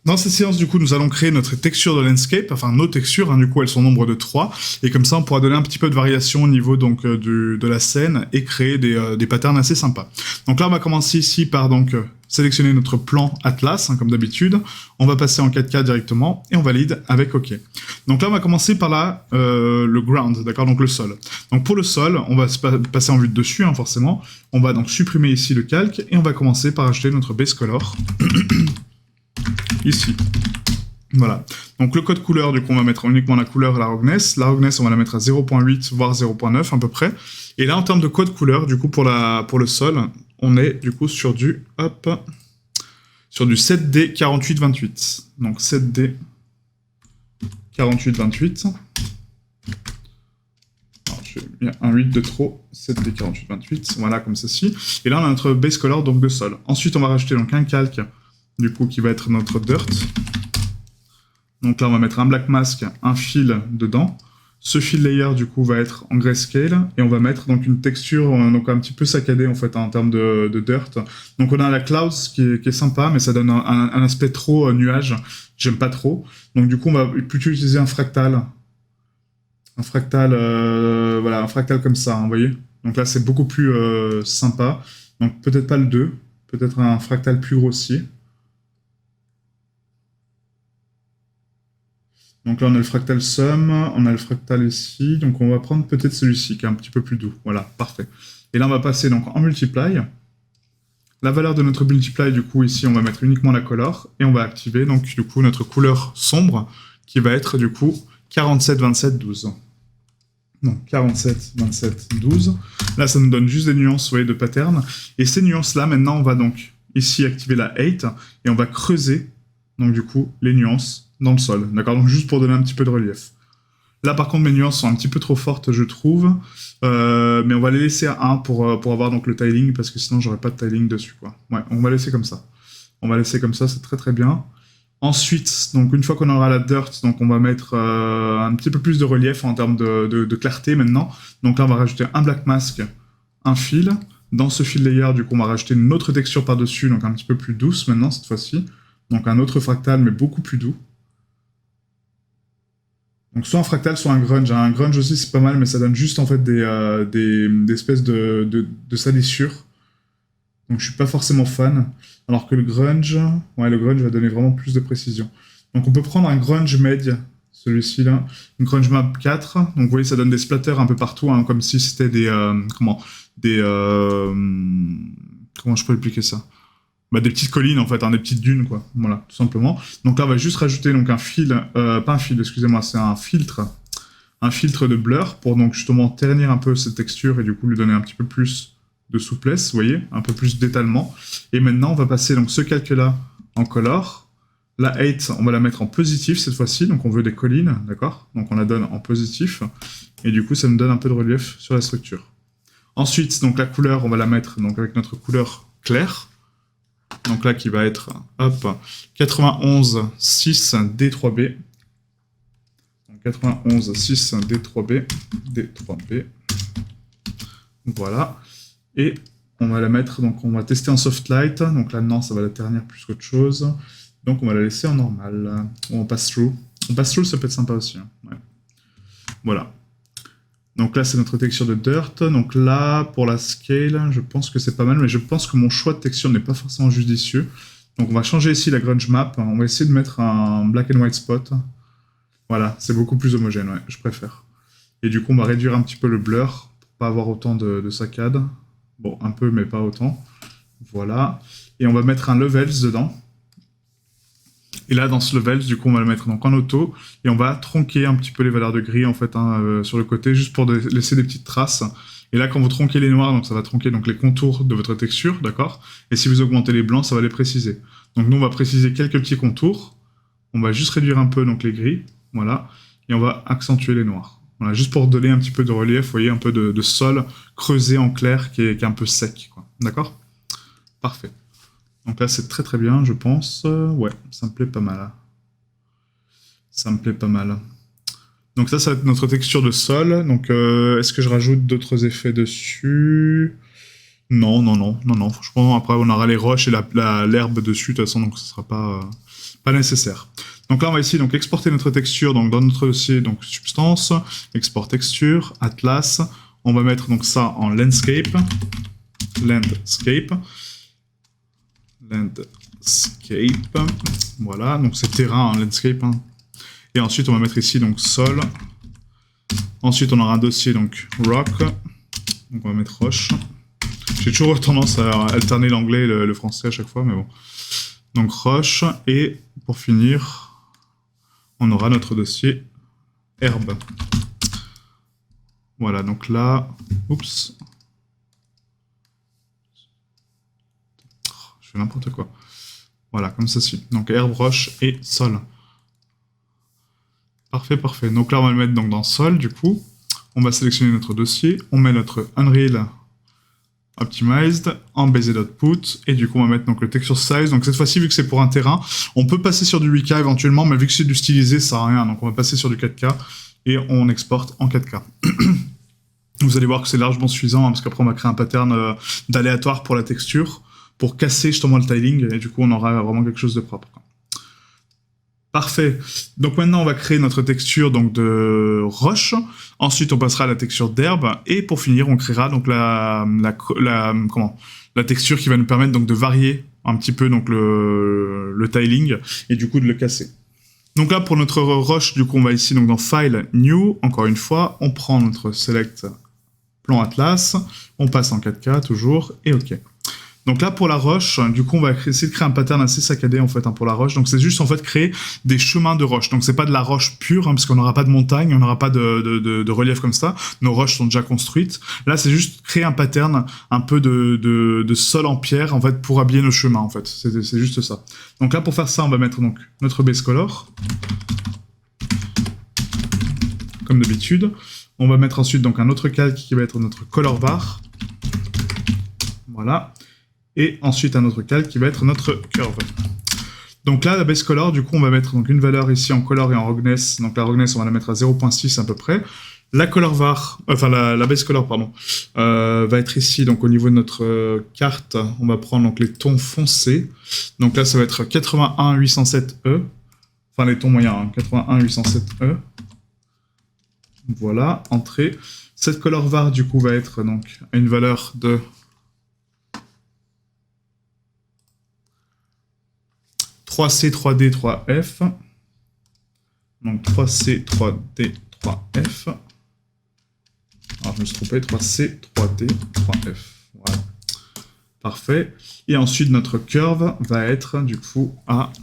Dans cette séance, du coup, nous allons créer notre texture de landscape, enfin nos textures, hein, du coup elles sont au nombre de 3, et comme ça on pourra donner un petit peu de variation au niveau donc de la scène et créer des patterns assez sympas. Donc là on va commencer ici par donc sélectionner notre plan Atlas, hein, comme d'habitude, on va passer en 4K directement, et on valide avec OK. Donc là on va commencer par le ground, d'accord, donc le sol. Donc pour le sol, on va passer en vue de dessus, hein, forcément, on va donc supprimer ici le calque, et on va commencer par ajouter notre base color. Ici. Voilà. Donc le code couleur, du coup, on va mettre uniquement la couleur et la roughness. La roughness, on va la mettre à 0.8, voire 0.9 à peu près. Et là, en termes de code couleur, du coup, pour le sol, on est, du coup, sur du 7D 4828. Donc 7D 4828. Alors, j'ai mis un 8 de trop. 7D 4828. Voilà, comme ceci. Et là, on a notre base color, donc de sol. Ensuite, on va rajouter donc un calque, du coup, qui va être notre dirt. Donc là, on va mettre un black mask, un fill dedans. Ce fill layer, du coup, va être en grayscale. Et on va mettre donc une texture donc un petit peu saccadée, en fait, en termes de dirt. Donc on a la clouds qui est sympa, mais ça donne un aspect trop nuage. J'aime pas trop. Donc du coup, on va plutôt utiliser un fractal. Voilà, un fractal comme ça, hein, vous voyez. Donc là, c'est beaucoup plus sympa. Donc peut-être pas le 2, peut-être un fractal plus grossier. Donc là, on a le fractal sum, on a le fractal ici, donc on va prendre peut-être celui-ci, qui est un petit peu plus doux. Voilà, parfait. Et là, on va passer donc en multiply. La valeur de notre multiply, du coup, ici, on va mettre uniquement la color, et on va activer, donc, du coup, notre couleur sombre, qui va être, du coup, 47, 27, 12. Donc, 47, 27, 12. Là, ça nous donne juste des nuances, vous voyez, de pattern. Et ces nuances-là, maintenant, on va donc, ici, activer la 8, et on va creuser, donc, du coup, les nuances dans le sol, d'accord? Donc juste pour donner un petit peu de relief. Là, par contre, mes nuances sont un petit peu trop fortes, je trouve, mais on va les laisser à 1 pour avoir donc le tiling, parce que sinon, j'aurais pas de tiling dessus, quoi. Ouais, on va laisser comme ça. On va laisser comme ça, c'est très très bien. Ensuite, donc une fois qu'on aura la dirt, donc on va mettre un petit peu plus de relief en termes de clarté maintenant. Donc là, on va rajouter un black mask, un fill. Dans ce fill layer, du coup, on va rajouter une autre texture par-dessus, donc un petit peu plus douce maintenant, cette fois-ci. Donc un autre fractal, mais beaucoup plus doux. Donc soit un fractal, soit un grunge. Un grunge aussi, c'est pas mal, mais ça donne juste en fait des espèces de salissures. Donc je suis pas forcément fan. Alors que le grunge va donner vraiment plus de précision. Donc on peut prendre un grunge med, celui-ci là, une grunge map 4. Donc vous voyez, ça donne des splatters un peu partout, hein, comme si c'était comment je peux expliquer ça? Des petites collines, en fait, hein, des petites dunes, quoi. Voilà, tout simplement. Donc là, on va juste rajouter donc un fil, pas un fil, excusez-moi, c'est un filtre de blur pour donc justement ternir un peu cette texture et du coup lui donner un petit peu plus de souplesse, vous voyez, un peu plus d'étalement. Et maintenant, on va passer donc ce calque-là en color. La 8, on va la mettre en positif cette fois-ci, donc on veut des collines, d'accord? Donc on la donne en positif, et du coup, ça nous donne un peu de relief sur la structure. Ensuite, donc la couleur, on va la mettre donc avec notre couleur claire. Donc là, qui va être, 91 6 D3B. Donc 91 6 D3B. D3B. Voilà. Et on va la mettre, donc on va tester en soft light. Donc là, non, ça va la ternir plus qu'autre chose. Donc on va la laisser en normal. Ou en pass-through. En pass-through, ça peut être sympa aussi. Hein. Ouais. Voilà. Donc là, c'est notre texture de dirt. Donc là, pour la scale, je pense que c'est pas mal, mais je pense que mon choix de texture n'est pas forcément judicieux. Donc on va changer ici la grunge map. On va essayer de mettre un black and white spot. Voilà, c'est beaucoup plus homogène, ouais, je préfère. Et du coup, on va réduire un petit peu le blur pour pas avoir autant de saccades. Bon, un peu, mais pas autant. Voilà. Et on va mettre un levels dedans. Et là, dans ce level, du coup, on va le mettre donc en auto, et on va tronquer un petit peu les valeurs de gris, en fait, hein, sur le côté, juste pour laisser des petites traces. Et là, quand vous tronquez les noirs, donc ça va tronquer donc les contours de votre texture, d'accord? Et si vous augmentez les blancs, ça va les préciser. Donc nous, on va préciser quelques petits contours. On va juste réduire un peu donc les gris, voilà, et on va accentuer les noirs. Voilà, juste pour donner un petit peu de relief, vous voyez, un peu de sol creusé en clair qui est un peu sec, quoi. D'accord? Parfait. Donc là, c'est très très bien, je pense. Ouais, ça me plaît pas mal. Ça me plaît pas mal. Donc ça va être notre texture de sol. Donc, est-ce que je rajoute d'autres effets dessus? Non, non, non, non, non. Franchement, après, on aura les roches et l'herbe dessus, de toute façon, donc ce sera pas nécessaire. Donc là, on va ici donc exporter notre texture donc dans notre dossier donc substance, export texture, atlas. On va mettre donc ça en landscape, landscape. Voilà, donc c'est terrain, hein, landscape. Hein. Et ensuite, on va mettre ici donc sol. Ensuite, on aura un dossier donc rock. Donc on va mettre roche. J'ai toujours tendance à alterner l'anglais et le français à chaque fois, mais bon. Donc roche, et pour finir, on aura notre dossier herbe. Voilà, donc là, oups. Je fais n'importe quoi. Voilà, comme ceci. Donc herbe, roche et sol. Parfait, parfait. Donc là, on va le mettre donc dans sol, du coup. On va sélectionner notre dossier. On met notre Unreal Optimized en bz.put. Et du coup, on va mettre donc le texture size. Donc cette fois-ci, vu que c'est pour un terrain, on peut passer sur du 8K éventuellement, mais vu que c'est du stylisé, ça sert à rien. Donc on va passer sur du 4K et on exporte en 4K. Vous allez voir que c'est largement suffisant, hein, parce qu'après, on va créer un pattern d'aléatoire pour la texture, pour casser justement le tiling, et du coup, on aura vraiment quelque chose de propre. Parfait. Donc maintenant, on va créer notre texture donc de roche. Ensuite, on passera à la texture d'herbe. Et pour finir, on créera donc la texture qui va nous permettre donc de varier un petit peu donc le tiling et du coup de le casser. Donc là, pour notre roche, du coup, on va ici donc dans File, New. Encore une fois, on prend notre Select Plan Atlas. On passe en 4K toujours et OK. Donc là, pour la roche, du coup, on va essayer de créer un pattern assez saccadé, en fait, hein, pour la roche. Donc c'est juste, en fait, créer des chemins de roche. Donc c'est pas de la roche pure, hein, parce qu'on n'aura pas de montagne, on n'aura pas de relief comme ça. Nos roches sont déjà construites. Là, c'est juste créer un pattern, un peu de sol en pierre, en fait, pour habiller nos chemins, en fait. C'est juste ça. Donc là, pour faire ça, on va mettre donc notre base color. Comme d'habitude. On va mettre ensuite donc un autre calque qui va être notre color bar. Voilà. Et ensuite un autre calque qui va être notre curve. Donc là, la base color, du coup, on va mettre donc une valeur ici en color et en roughness. Donc la roughness, on va la mettre à 0.6 à peu près. La color var, enfin la base color, pardon, va être ici, donc au niveau de notre carte, on va prendre donc les tons foncés. Donc là, ça va être 81-807E. Enfin, les tons moyens, hein, 81-807E. Voilà, entrée. Cette color var, du coup, va être donc à une valeur de 3C, 3D, 3F. Donc 3C, 3D, 3F. Alors je me suis trompé, 3C, 3D, 3F. Voilà. Parfait. Et ensuite notre curve va être du coup à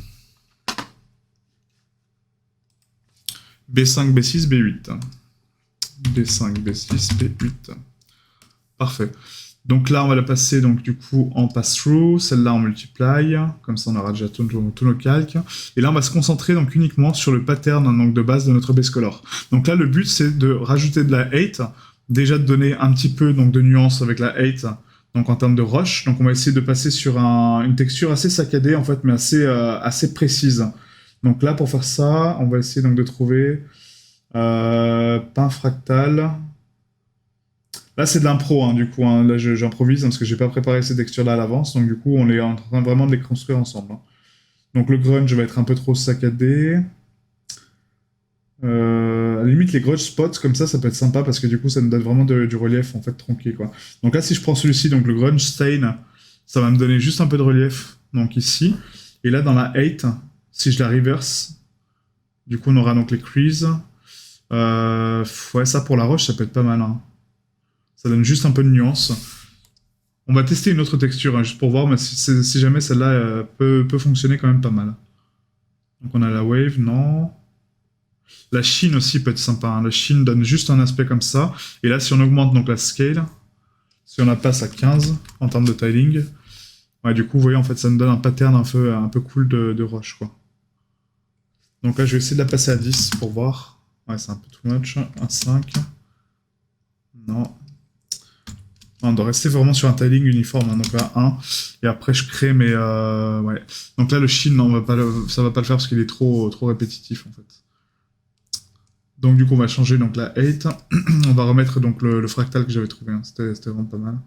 B5, B6, B8. B5, B6, B8. Parfait. Donc là, on va la passer donc du coup en pass-through, celle-là en multiply, comme ça on aura déjà tous nos calques. Et là, on va se concentrer donc uniquement sur le pattern donc, de base de notre base color. Donc là, le but, c'est de rajouter de la hate, déjà de donner un petit peu donc, de nuance avec la hate, donc en termes de rush. Donc on va essayer de passer sur une texture assez saccadée en fait, mais assez précise. Donc là, pour faire ça, on va essayer donc de trouver pain fractal. Là, c'est de l'impro, hein, du coup. Hein. Là, j'improvise hein, parce que j'ai pas préparé ces textures-là à l'avance. Donc, du coup, on est en train vraiment de les construire ensemble. Hein. Donc, le grunge va être un peu trop saccadé. À la limite, les grudge spots, comme ça peut être sympa parce que du coup, ça nous donne vraiment du relief en fait tronqué, quoi. Donc là, si je prends celui-ci, donc le grunge stain, ça va me donner juste un peu de relief. Donc ici. Et là, dans la 8, si je la reverse, du coup, on aura donc les creases. Ouais, ça pour la roche, ça peut être pas mal. Hein. Ça donne juste un peu de nuance. On va tester une autre texture, hein, juste pour voir, mais si jamais celle-là peut fonctionner quand même pas mal. Donc on a la wave, non. La sheen aussi peut être sympa. Hein. La sheen donne juste un aspect comme ça. Et là, si on augmente donc la scale, si on la passe à 15 en termes de tiling, ouais, du coup, vous voyez, en fait, ça nous donne un pattern un peu cool de roche, quoi. Donc là, je vais essayer de la passer à 10 pour voir. Ouais, c'est un peu too much. Un 5. Non. On doit rester vraiment sur un tiling uniforme, hein, donc là 1, et après je crée mes... ouais. Donc là le sheen, non, ça va pas le faire parce qu'il est trop répétitif en fait. Donc du coup on va changer donc, la 8, on va remettre donc le fractal que j'avais trouvé, hein. C'était vraiment pas mal.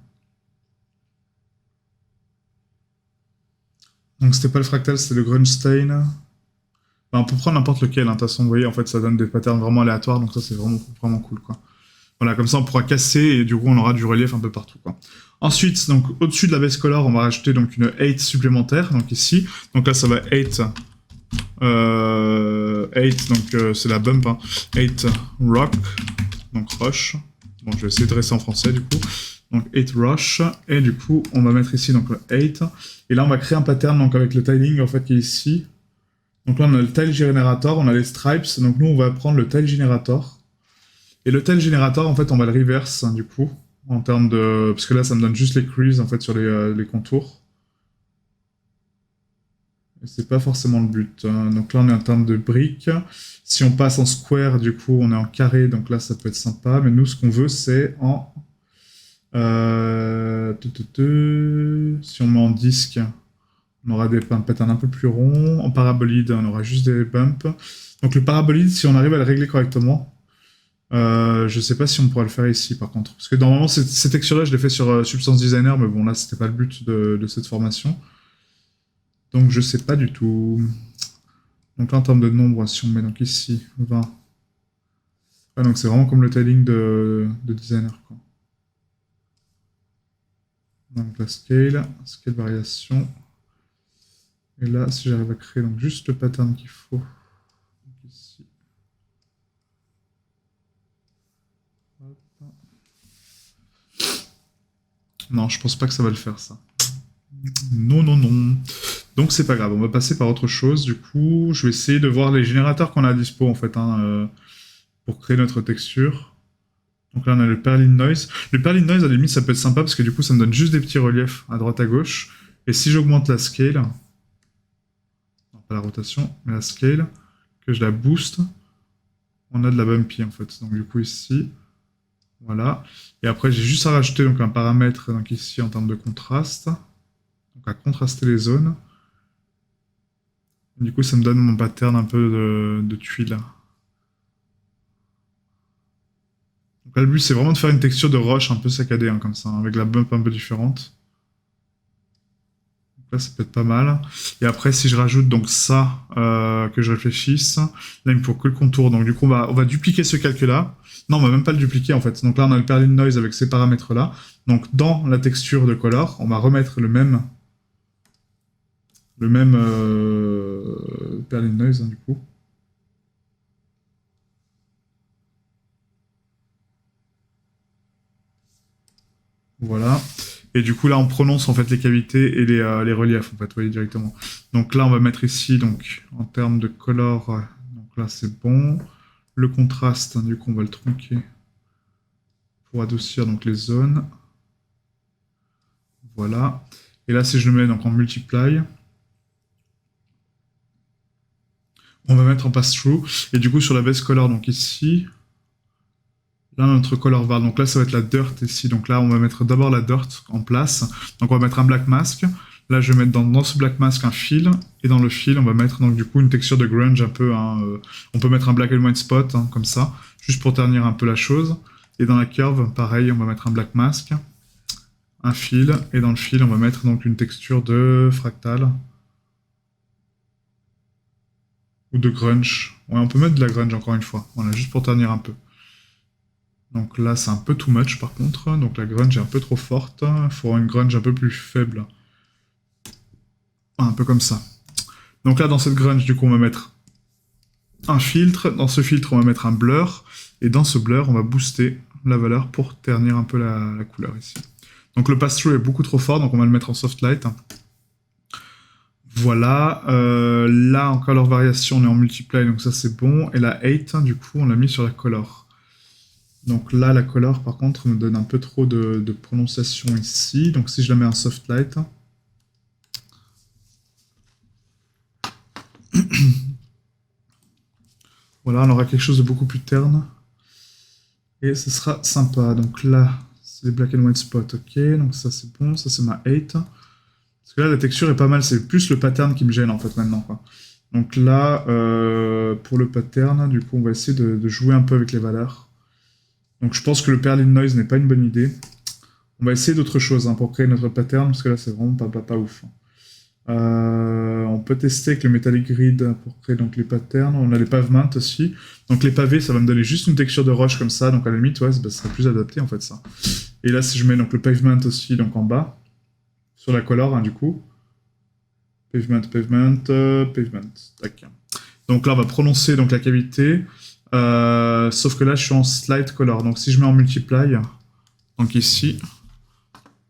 Donc c'était pas le fractal, c'était le Grunstein. Bah, on peut prendre n'importe lequel, hein. De toute façon, vous voyez, en fait, ça donne des patterns vraiment aléatoires, donc ça, c'est vraiment, vraiment cool, quoi. Voilà, comme ça, on pourra casser, et du coup, on aura du relief un peu partout, quoi. Ensuite, donc, au-dessus de la base color, on va rajouter donc une 8 supplémentaire, donc ici. Donc là, ça va 8, 8, donc c'est la bump, hein. 8 rock, donc rush. Bon, je vais essayer de rester en français, du coup. Donc 8 rush, et du coup, on va mettre ici, donc le 8. Et là, on va créer un pattern, donc avec le tiling, en fait, qui est ici. Donc là, on a le tile generator, on a les stripes. Donc nous, on va prendre le tile generator. Et le tile generator, en fait, on va le reverse, hein, du coup, en termes de... Parce que là, ça me donne juste les creases, en fait, sur les contours. Et c'est pas forcément le but, hein. Donc là, on est en termes de briques. Si on passe en square, du coup, on est en carré. Donc là, ça peut être sympa. Mais nous, ce qu'on veut, c'est en... Si on met en disque... On aura des patterns un peu plus ronds. En parabolide, on aura juste des bumps. Donc le parabolide, si on arrive à le régler correctement, je sais pas si on pourra le faire ici par contre. Parce que normalement, ces textures-là, je l'ai fait sur Substance Designer, mais bon, là, c'était pas le but de cette formation. Donc je sais pas du tout. Donc là, en termes de nombre, si on met donc ici 20. Ah, donc c'est vraiment comme le tiling de designer, quoi. Donc la scale variation. Et là, si j'arrive à créer donc juste le pattern qu'il faut. Donc ici. Hop. Non, je pense pas que ça va le faire, ça. Non, non, non. Donc c'est pas grave, on va passer par autre chose. Du coup, je vais essayer de voir les générateurs qu'on a à dispo, en fait, hein, pour créer notre texture. Donc là, on a le Perlin Noise. Le Perlin Noise, à la limite, ça peut être sympa, parce que du coup, ça me donne juste des petits reliefs à droite à gauche. Et si j'augmente la scale, non, pas la rotation, mais la scale, que je la booste, on a de la bumpy, en fait. Donc du coup, ici, voilà. Et après, j'ai juste à rajouter donc, un paramètre donc, ici en termes de contraste. Donc à contraster les zones. Et du coup, ça me donne mon pattern un peu de tuile. Donc là, le but, c'est vraiment de faire une texture de roche un peu saccadée, hein, comme ça, hein, avec la bump un peu différente. Donc là, ça peut être pas mal. Et après, si je rajoute donc ça, que je réfléchisse, là, il me faut que le contour. Donc du coup, on va dupliquer ce calque-là. Non, on va même pas le dupliquer, en fait. Donc là, on a le Perlin Noise avec ces paramètres-là. Donc dans la texture de color, on va remettre le même Perlin Noise, hein, du coup. Voilà. Et du coup, là, on prononce en fait les cavités et les reliefs, en fait, vous voyez directement. Donc là, on va mettre ici, donc, en termes de color, donc là, c'est bon. Le contraste, hein, du coup, on va le tronquer pour adoucir donc, les zones. Voilà. Et là, si je le mets donc, en multiply, on va mettre en pass-through. Et du coup, sur la base color, donc ici, là, notre color var. Donc là, ça va être la dirt ici. Donc là, on va mettre d'abord la dirt en place. Donc on va mettre un black mask. Là, je vais mettre dans ce black mask un fil. Et dans le fil, on va mettre donc du coup une texture de grunge un peu. Hein, on peut mettre un black and white spot, hein, comme ça, juste pour ternir un peu la chose. Et dans la curve, pareil, on va mettre un black mask, un fil. Et dans le fil, on va mettre donc une texture de fractal. Ou de grunge. Ouais, on peut mettre de la grunge encore une fois. Voilà, juste pour ternir un peu. Donc là, c'est un peu too much par contre. Donc la grunge est un peu trop forte. Il faut une grunge un peu plus faible. Un peu comme ça. Donc là, dans cette grunge, du coup, on va mettre un filtre. Dans ce filtre, on va mettre un blur. Et dans ce blur, on va booster la valeur pour ternir un peu la couleur ici. Donc le pass-through est beaucoup trop fort, donc on va le mettre en soft light. Voilà. Là, en color variation, on est en multiply, donc ça c'est bon. Et la 8, du coup, on l'a mis sur la color. Donc là, la color, par contre, me donne un peu trop de prononciation ici. Donc si je la mets en soft light... Voilà, on aura quelque chose de beaucoup plus terne. Et ce sera sympa. Donc là, c'est les black and white spots, ok. Donc ça c'est bon, ça c'est ma 8. Parce que là, la texture est pas mal, c'est plus le pattern qui me gêne en fait maintenant, quoi. Donc là, pour le pattern, du coup, on va essayer de jouer un peu avec les valeurs. Donc je pense que le Perlin Noise n'est pas une bonne idée. On va essayer d'autres choses, hein, pour créer notre pattern, parce que là, c'est vraiment pas ouf. On peut tester avec le Metallic Grid pour créer donc les patterns. On a les pavements aussi. Donc les pavés, ça va me donner juste une texture de roche comme ça. Donc à la limite, ouais, ça serait plus adapté en fait ça. Et là, si je mets donc le pavement aussi, donc en bas, sur la color, hein, du coup. Pavement. Tac. Donc là, on va prononcer donc, la cavité. Sauf que là, je suis en slide color. Donc si je mets en multiply, donc ici,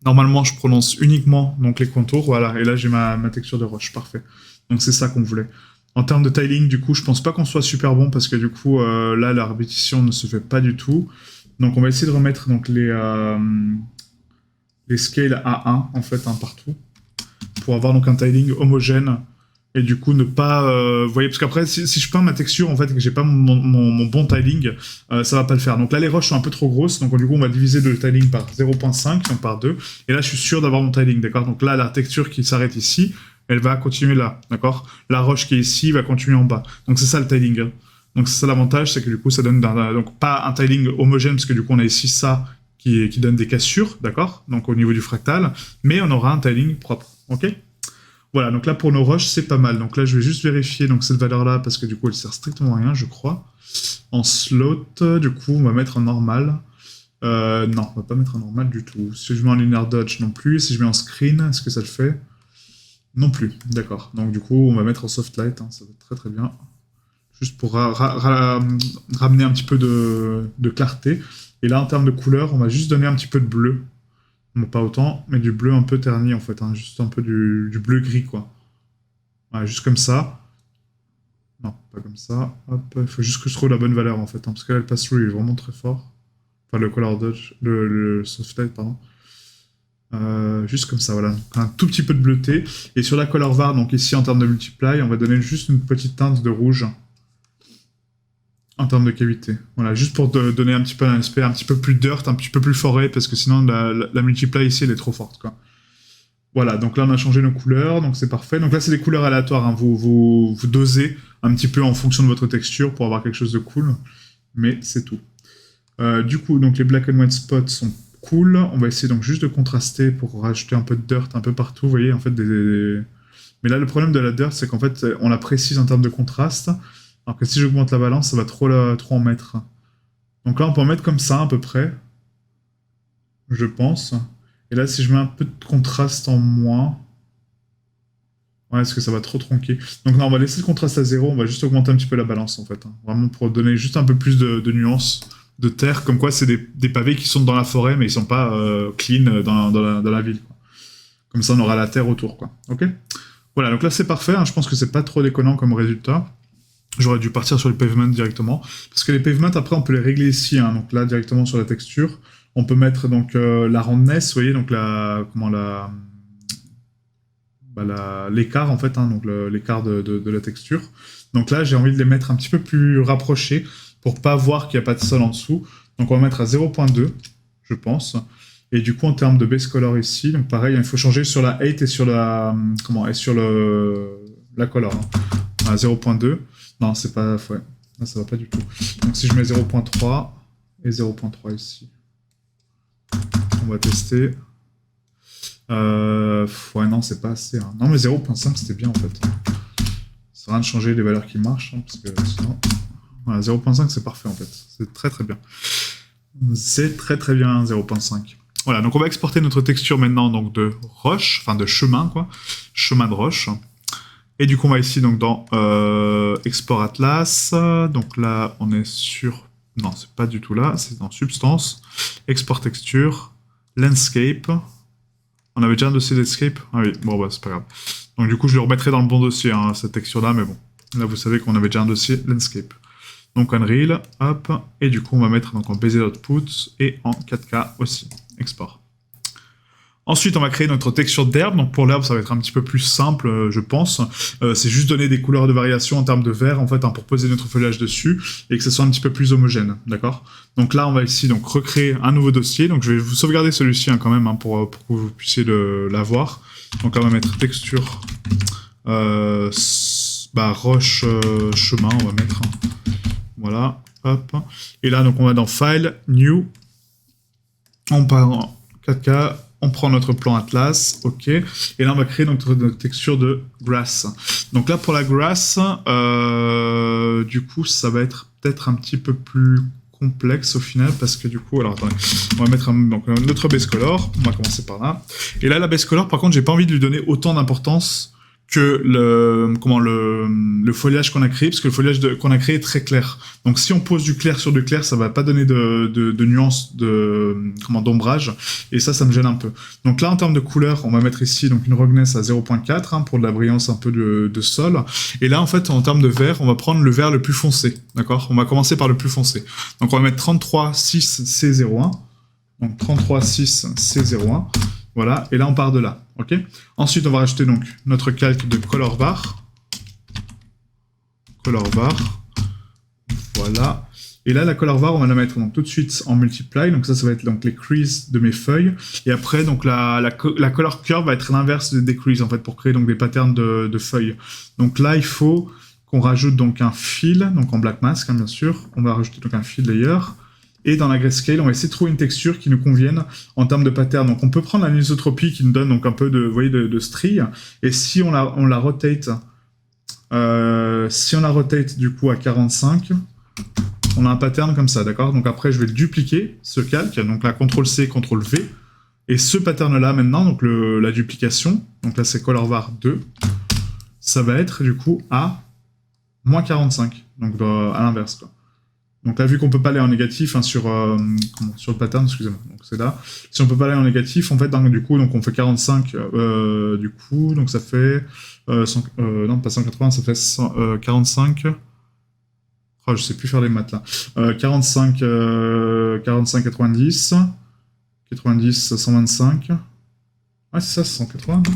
normalement, je prononce uniquement donc, les contours. Voilà, et là, j'ai ma texture de roche. Parfait. Donc c'est ça qu'on voulait. En termes de tiling, du coup, je pense pas qu'on soit super bon parce que du coup, là, la répétition ne se fait pas du tout. Donc on va essayer de remettre donc, les scales à 1, en fait, hein, partout. Pour avoir donc un tiling homogène et du coup ne pas vous voyez, parce qu'après si je peins ma texture en fait et que j'ai pas mon bon tiling, ça va pas le faire. Donc là les roches sont un peu trop grosses, donc du coup on va diviser le tiling par 0.5, donc par 2, et là je suis sûr d'avoir mon tiling, d'accord. Donc là la texture qui s'arrête ici, elle va continuer là, d'accord. La roche qui est ici va continuer en bas, donc c'est ça le tiling, hein. Donc c'est ça l'avantage, c'est que du coup ça donne donc pas un tiling homogène parce que du coup on a ici ça qui donne des cassures, d'accord, donc au niveau du fractal, mais on aura un tiling propre, ok. Voilà, donc là pour nos roches, c'est pas mal. Donc là, je vais juste vérifier donc, cette valeur-là, parce que du coup, elle sert strictement à rien, je crois. En slot, du coup, on va mettre en normal. Non, on va pas mettre en normal du tout. Si je mets en linear dodge, non plus. Si je mets en screen, est-ce que ça le fait? Non plus, d'accord. Donc du coup, on va mettre en soft light, hein, ça va être très très bien. Juste pour ramener un petit peu de clarté. Et là, en termes de couleur, on va juste donner un petit peu de bleu. Bon, pas autant, mais du bleu un peu terni en fait, hein, juste un peu du bleu-gris quoi. Ouais, juste comme ça. Non, pas comme ça. Hop, il faut juste que je trouve la bonne valeur en fait, hein, parce que là, le pass-through il est vraiment très fort. Enfin, le color dodge, le soft light, pardon. Juste comme ça, voilà. Donc, un tout petit peu de bleuté. Et sur la color var, donc ici en termes de multiply, on va donner juste une petite teinte de rouge. En termes de cavité. Voilà, juste pour donner un petit peu un aspect un petit peu plus dirt, un petit peu plus forêt, parce que sinon la multiply ici elle est trop forte, quoi. Voilà, donc là on a changé nos couleurs, donc c'est parfait. Donc là c'est des couleurs aléatoires, hein. Vous dosez un petit peu en fonction de votre texture pour avoir quelque chose de cool, mais c'est tout. Du coup, donc les black and white spots sont cool. On va essayer donc juste de contraster pour rajouter un peu de dirt un peu partout, vous voyez, en fait Mais là le problème de la dirt, c'est qu'en fait on la précise en termes de contraste, alors que si j'augmente la balance, ça va trop en mettre. Donc là, on peut en mettre comme ça, à peu près. Je pense. Et là, si je mets un peu de contraste en moins... Ouais, est-ce que ça va trop tronquer? Donc non, on va laisser le contraste à 0, on va juste augmenter un petit peu la balance, en fait, hein. Vraiment pour donner juste un peu plus de nuances de terre. Comme quoi, c'est des pavés qui sont dans la forêt, mais ils sont pas clean dans la ville, quoi. Comme ça, on aura la terre autour, quoi. Ok? Voilà, donc là, c'est parfait, hein. Je pense que c'est pas trop déconnant comme résultat. J'aurais dû partir sur les pavements directement. Parce que les pavements, après, on peut les régler ici. Hein, donc là, directement sur la texture. On peut mettre donc la roundness, vous voyez, donc l'écart, en fait, hein, donc l'écart de la texture. Donc là, j'ai envie de les mettre un petit peu plus rapprochés pour pas voir qu'il n'y a pas de sol en dessous. Donc on va mettre à 0.2, je pense. Et du coup, en termes de base color ici, donc pareil, il faut changer sur la 8 et sur la color. Hein, à 0.2. Non, c'est pas... Ouais, là, ça va pas du tout. Donc si je mets 0.3 et 0.3 ici, on va tester. Ouais, non, c'est pas assez. Hein. Non, mais 0.5, c'était bien, en fait. C'est rien de changer les valeurs qui marchent, hein, parce que sinon... Voilà, 0.5, c'est parfait, en fait. C'est très, très bien. C'est très, très bien, 0.5. Voilà, donc on va exporter notre texture maintenant donc de roche, enfin de chemin, quoi. Chemin de roche. Et du coup, on va ici donc dans Export Atlas. Donc là, on est sur... Non, c'est pas du tout là. C'est dans Substance. Export Texture. Landscape. On avait déjà un dossier Landscape. Ah oui, bon, bah, c'est pas grave. Donc du coup, je le remettrai dans le bon dossier, hein, cette texture-là. Mais bon, là, vous savez qu'on avait déjà un dossier Landscape. Donc Unreal, hop. Et du coup, on va mettre donc, en BZ Output et en 4K aussi. Export. Ensuite, on va créer notre texture d'herbe. Donc pour l'herbe, ça va être un petit peu plus simple, je pense. C'est juste donner des couleurs de variation en termes de vert, en fait, hein, pour poser notre feuillage dessus et que ce soit un petit peu plus homogène, d'accord? Donc là, on va ici donc recréer un nouveau dossier. Donc je vais vous sauvegarder celui-ci hein, quand même, hein, pour que vous puissiez l'avoir. Donc on va mettre texture roche chemin, on va mettre. Hein. Voilà, hop. Et là, donc on va dans File, New. On part en 4K. on prend notre plan Atlas, ok, et là on va créer notre texture de grass. Donc là pour la grass, du coup ça va être peut-être un petit peu plus complexe au final, parce que du coup, alors attendez, on va mettre donc, notre base color, on va commencer par là, et là la base color par contre j'ai pas envie de lui donner autant d'importance que le foliage qu'on a créé, parce que le foliage qu'on a créé est très clair. Donc si on pose du clair sur du clair, ça va pas donner de nuances d'ombrage, et ça me gêne un peu. Donc là en termes de couleur, on va mettre ici donc une roughness à 0.4 hein, pour de la brillance un peu de sol. Et là en fait en termes de vert, on va prendre le vert le plus foncé, d'accord? On va commencer par le plus foncé. Donc on va mettre 33.6 C01. Donc 33.6 C01. Voilà, et là on part de là, ok? Ensuite on va rajouter donc notre calque de color bar. Color bar. Voilà. Et là la color bar on va la mettre donc tout de suite en multiply, donc ça va être donc les creases de mes feuilles. Et après donc la color curve va être l'inverse des creases en fait pour créer donc des patterns de feuilles. Donc là il faut qu'on rajoute donc un fill, donc en black mask hein, bien sûr. On va rajouter donc un fill layer. Et dans la grayscale, on va essayer de trouver une texture qui nous convienne en termes de pattern. Donc on peut prendre l'anisotropie qui nous donne donc un peu de, vous voyez, de strie. Et si on la rotate, du coup à 45, on a un pattern comme ça, d'accord? Donc après je vais le dupliquer, ce calque, donc là CTRL-C, CTRL-V. Et ce pattern-là maintenant, donc la duplication, donc là c'est color var 2, ça va être du coup à moins 45, donc à l'inverse quoi. Donc là, vu qu'on peut pas aller en négatif hein, sur le pattern, excusez-moi, donc c'est là. Si on peut pas aller en négatif, en fait, du coup, donc on fait 45, du coup, donc ça fait, non pas 180, ça fait 45. Oh, je sais plus faire les maths là. 45, 90, 90, 125. Ah, c'est ça, c'est 180, non?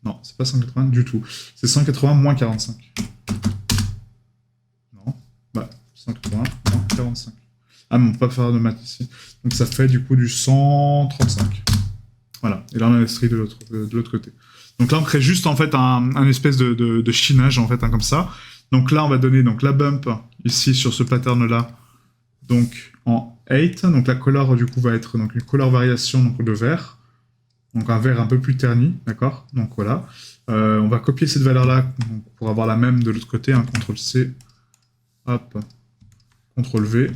Non, c'est pas 180 du tout. C'est 180 moins 45. 180, moins 45. Ah, mais on peut pas faire de maths ici. Donc ça fait du coup du 135. Voilà. Et là on a l'estrie de l'autre côté. Donc là on crée juste en fait un espèce de chinage en fait, hein, comme ça. Donc là on va donner donc la bump ici sur ce pattern là. Donc en 8. Donc la color du coup va être donc une color variation donc de vert. Donc un vert un peu plus terni, d'accord? Donc voilà. On va copier cette valeur là pour avoir la même de l'autre côté. Hein, CTRL-C. Hop. CTRL-V,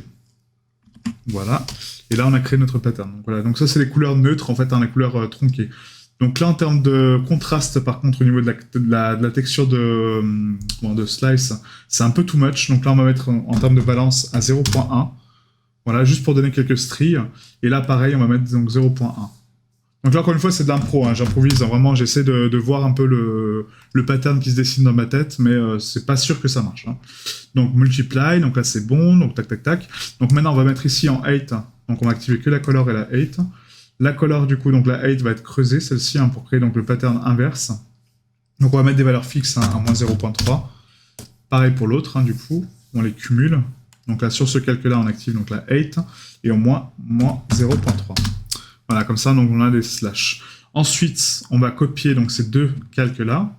voilà, et là on a créé notre pattern. Donc voilà, donc ça c'est les couleurs neutres en fait, hein, les couleurs tronquées. Donc là en termes de contraste par contre au niveau de la texture de slice, c'est un peu too much, donc là on va mettre en termes de balance à 0.1, voilà, juste pour donner quelques stries, et là pareil on va mettre donc 0.1. Donc là, encore une fois, c'est de l'impro, hein. J'improvise, hein. Vraiment, j'essaie de voir un peu le pattern qui se dessine dans ma tête, mais c'est pas sûr que ça marche. Hein. Donc, multiply, donc là, c'est bon, donc tac, tac, tac. Donc maintenant, on va mettre ici en 8, donc on va activer que la color et la 8. La color, du coup, donc la 8 va être creusée, celle-ci, hein, pour créer donc le pattern inverse. Donc on va mettre des valeurs fixes, hein, à moins 0.3. Pareil pour l'autre, hein, du coup, on les cumule. Donc là, sur ce calque-là, on active donc la 8, et au moins 0.3. Voilà, comme ça, donc on a des slash. Ensuite, on va copier donc ces deux calques-là.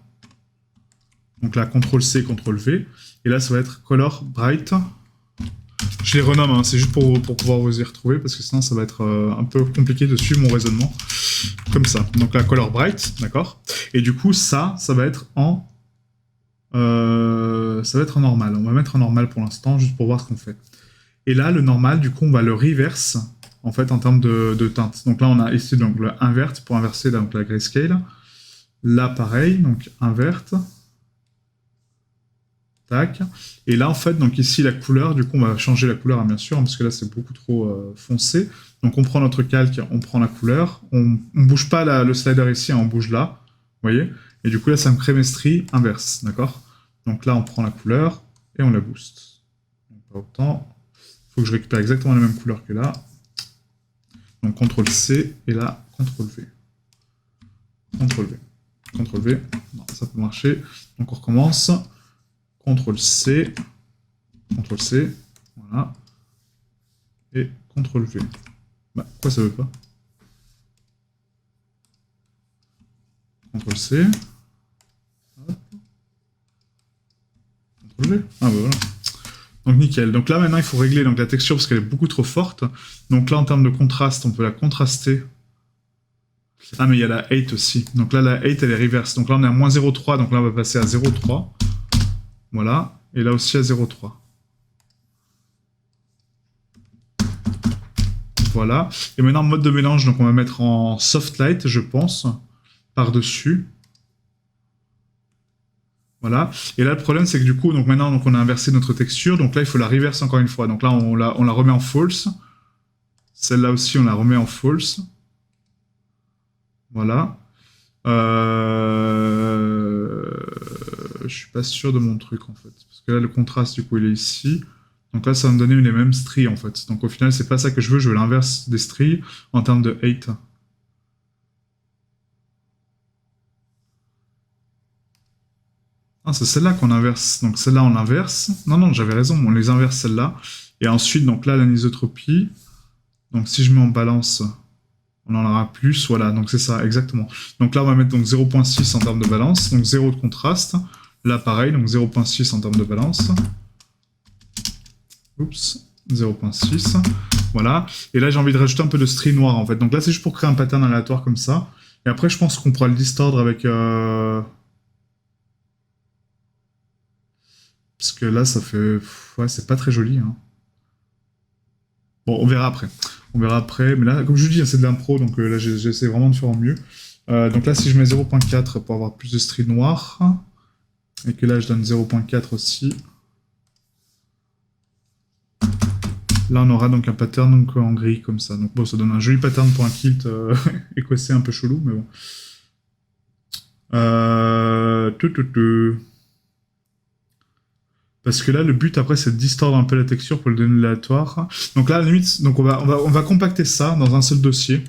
Donc là, CTRL-C, CTRL-V. Et là, ça va être Color Bright. Je les renomme, hein, c'est juste pour pouvoir vous y retrouver, parce que sinon, ça va être un peu compliqué de suivre mon raisonnement. Comme ça. Donc là, Color Bright, d'accord? Et du coup, ça va être en... normal. On va mettre en normal pour l'instant, juste pour voir ce qu'on fait. Et là, le normal, du coup, on va le reverse, en fait, en termes de teinte. Donc là, on a ici donc, le invert pour inverser donc, la grayscale. Là, pareil, donc inverte. Tac. Et là, en fait, donc ici, la couleur, du coup, on va changer la couleur, hein, bien sûr, hein, parce que là, c'est beaucoup trop foncé. Donc, on prend notre calque, on prend la couleur. On ne bouge pas le slider ici, hein, on bouge là. Vous voyez? Et du coup, là, ça me crée mes stries inverses, d'accord? Donc là, on prend la couleur et on la booste. Donc, pas autant. Il faut que je récupère exactement la même couleur que là. Donc CTRL-C, et là, CTRL-V. CTRL-V. CTRL-V. Non, ça peut marcher. Donc on recommence. CTRL-C. CTRL-C. Voilà. Et CTRL-V. Bah, pourquoi ça veut pas? CTRL-C. CTRL-V. Ah bah voilà. Donc nickel. Donc là maintenant il faut régler donc, la texture parce qu'elle est beaucoup trop forte. Donc là en termes de contraste, on peut la contraster Ah, mais il y a la 8 aussi. Donc là, la 8, elle est reverse. Donc là, on est à moins 0,3. Donc là, on va passer à 0,3. Voilà. Et là aussi à 0,3. Voilà. Et maintenant, mode de mélange. Donc on va mettre en soft light, je pense, par-dessus. Voilà. Et là, le problème, c'est que du coup, donc maintenant, donc, on a inversé notre texture. Donc là, il faut la reverse encore une fois. Donc là, on la remet en false. Celle-là aussi, on la remet en false. Voilà. Je suis pas sûr de mon truc, en fait. Parce que là, le contraste, du coup, il est ici. Donc là, ça va me donner les mêmes stries, en fait. Donc au final, c'est pas ça que je veux l'inverse des stries en termes de 8. Ah, c'est celle-là qu'on inverse. Donc celle-là, on l'inverse. Non, non, j'avais raison, on les inverse celle-là. Et ensuite, donc là, l'anisotropie. Donc si je mets en balance, on en aura plus. Voilà, donc c'est ça, exactement. Donc là, on va mettre donc 0,6 en termes de balance. Donc 0 de contraste. Là, pareil, donc 0,6 en termes de balance. Oups, 0,6. Voilà. Et là, j'ai envie de rajouter un peu de strie noire, en fait. Donc là, c'est juste pour créer un pattern aléatoire comme ça. Et après, je pense qu'on pourra le distordre avec... Parce que là, ça fait... Ouais, c'est pas très joli. Hein. Bon, on verra après. On verra après. Mais là, comme je vous dis, c'est de l'impro, donc là, j'essaie vraiment de faire au mieux. Donc là, si je mets 0,4 pour avoir plus de stries noires, et que là, je donne 0,4 aussi... Là, on aura donc un pattern donc, en gris, comme ça. Donc bon, ça donne un joli pattern pour un kilt écossais un peu chelou, mais bon. Parce que là, le but, après, c'est de distordre un peu la texture pour le donner aléatoire. Donc là, à la limite, donc on va compacter ça dans un seul dossier.